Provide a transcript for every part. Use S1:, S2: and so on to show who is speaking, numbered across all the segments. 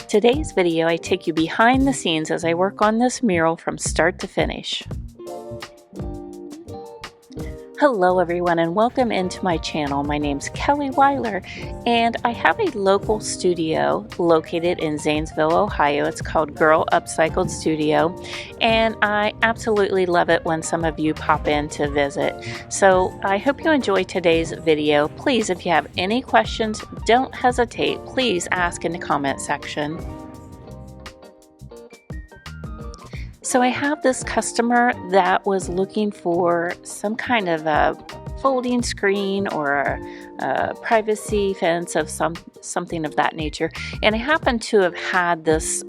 S1: Today's video, I take you behind the scenes as I work on this mural from start to finish. Hello everyone and welcome into my channel. My name's Kelly Wiler and I have a local studio located in Zanesville, Ohio. It's called Girl Upcycled Studio and I absolutely love it when some of you pop in to visit. So I hope you enjoy today's video. Please, if you have any questions, don't hesitate. Please ask in the comment section. So I have this customer that was looking for some kind of a folding screen or a privacy fence of something of that nature, and I happen to have had this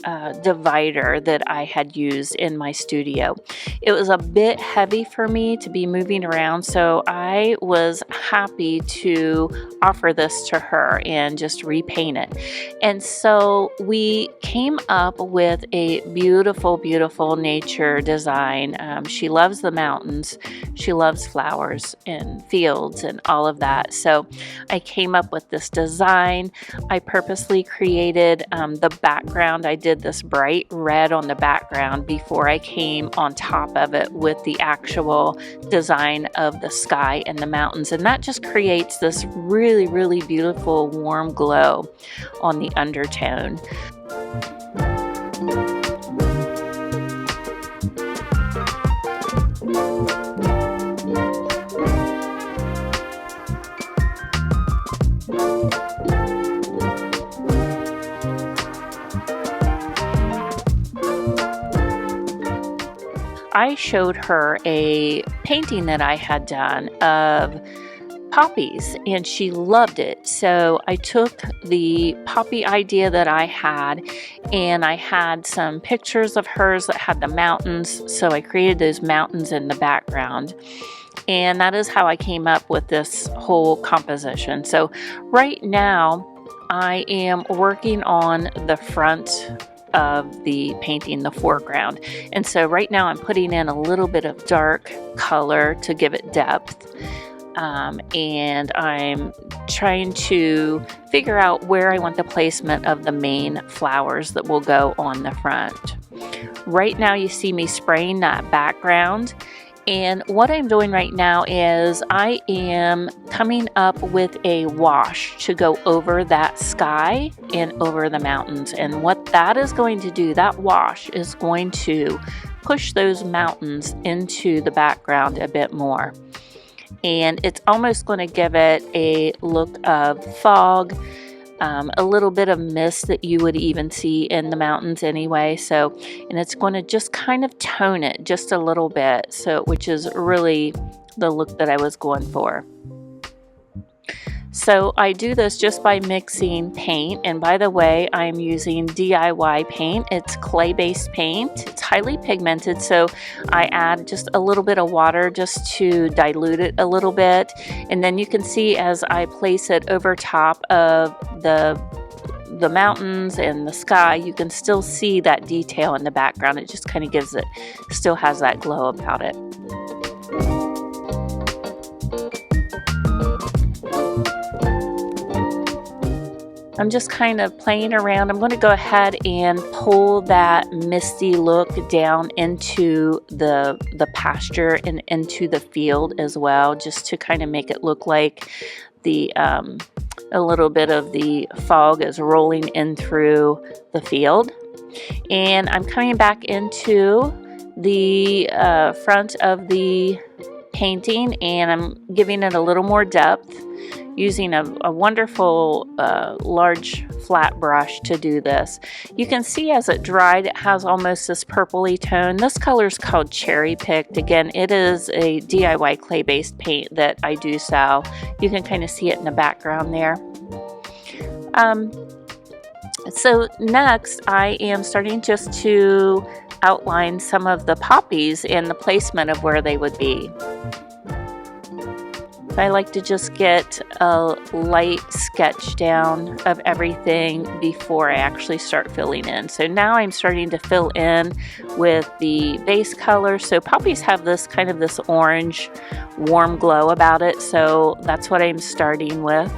S1: divider that I had used in my studio. It was a bit heavy for me to be moving around, so I was happy to offer this to her and just repaint it. And so we came up with a beautiful nature design. She loves the mountains, she loves flowers and fields and all of that. So I came up with this design. I purposely created the background. I did this bright red on the background before I came on top of it with the actual design of the sky and the mountains, and that just creates this really beautiful warm glow on the undertone. I showed her a painting that I had done of poppies and she loved it. So I took the poppy idea that I had and I had some pictures of hers that had the mountains. So I created those mountains in the background. And that is how I came up with this whole composition. So right now I am working on the front of the painting, the foreground, and so right now I'm putting in a little bit of dark color to give it depth, and I'm trying to figure out where I want the placement of the main flowers that will go on the front. Right now you see me spraying that background, and what I'm doing right now is I am coming up with a wash to go over that sky and over the mountains. And what that is going to do, that wash is going to push those mountains into the background a bit more. And it's almost going to give it a look of fog, a little bit of mist that you would even see in the mountains anyway. So, and it's going to just kind of tone it just a little bit, so which is really the look that I was going for. So I do this just by mixing paint, and by the way, I'm using DIY paint. It's clay-based paint. It's highly pigmented, so I add just a little bit of water just to dilute it a little bit, and then you can see as I place it over top of the mountains and the sky, you can still see that detail in the background. It just kind of gives it, still has that glow about it. I'm just kind of playing around. I'm going to go ahead and pull that misty look down into the pasture and into the field as well, just to kind of make it look like the a little bit of the fog is rolling in through the field. And I'm coming back into the front of the painting and I'm giving it a little more depth, using a wonderful large flat brush to do this. You can see as it dried, it has almost this purpley tone. This color is called Cherry Picked. Again, it is a DIY clay-based paint that I do sell. You can kind of see it in the background there. So next, I am starting just to outline some of the poppies and the placement of where they would be. I like to just get a light sketch down of everything before I actually start filling in. So now I'm starting to fill in with the base color. So poppies have this kind of this orange warm glow about it. So that's what I'm starting with.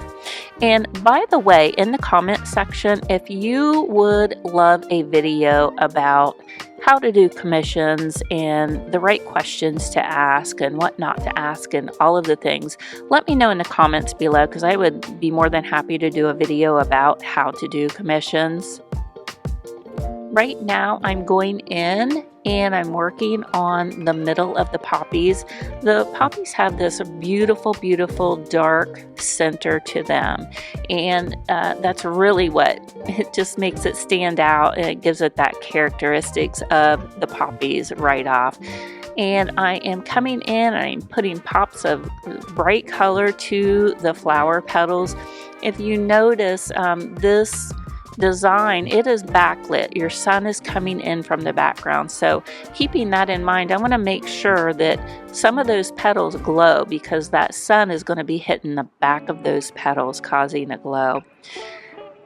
S1: And by the way, in the comment section, if you would love a video about how to do commissions and the right questions to ask and what not to ask and all of the things, let me know in the comments below, because I would be more than happy to do a video about how to do commissions. Right now I'm going in and I'm working on the middle of the poppies. The poppies have this beautiful, beautiful dark center to them, and that's really what it just makes it stand out, and it gives it that characteristics of the poppies right off. And I am coming in and I'm putting pops of bright color to the flower petals. If you notice, this design, it is backlit. Your sun is coming in from the background. So keeping that in mind, I want to make sure that some of those petals glow, because that sun is going to be hitting the back of those petals, causing a glow.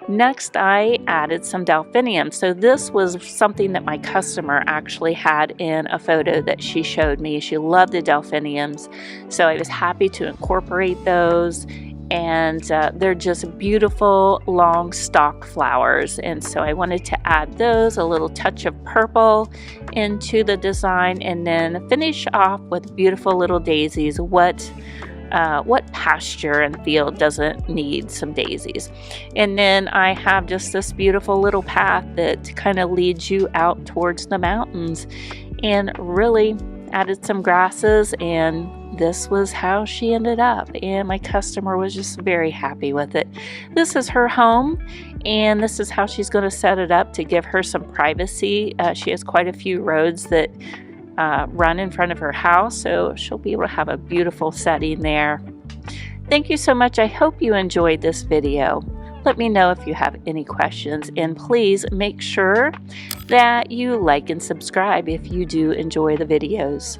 S1: Next, I added some delphiniums. So this was something that my customer actually had in a photo that she showed me. She loved the delphiniums, so I was happy to incorporate those. And they're just beautiful long stalk flowers, and so I wanted to add those, a little touch of purple into the design, and then finish off with beautiful little daisies. What pasture and field doesn't need some daisies? And then I have just this beautiful little path that kind of leads you out towards the mountains, and really added some grasses, and this was how she ended up, and my customer was just very happy with it. This is her home, and this is how she's going to set it up to give her some privacy. She has quite a few roads that run in front of her house, so she'll be able to have a beautiful setting there. Thank you so much. I hope you enjoyed this video. Let me know if you have any questions, and please make sure that you like and subscribe if you do enjoy the videos.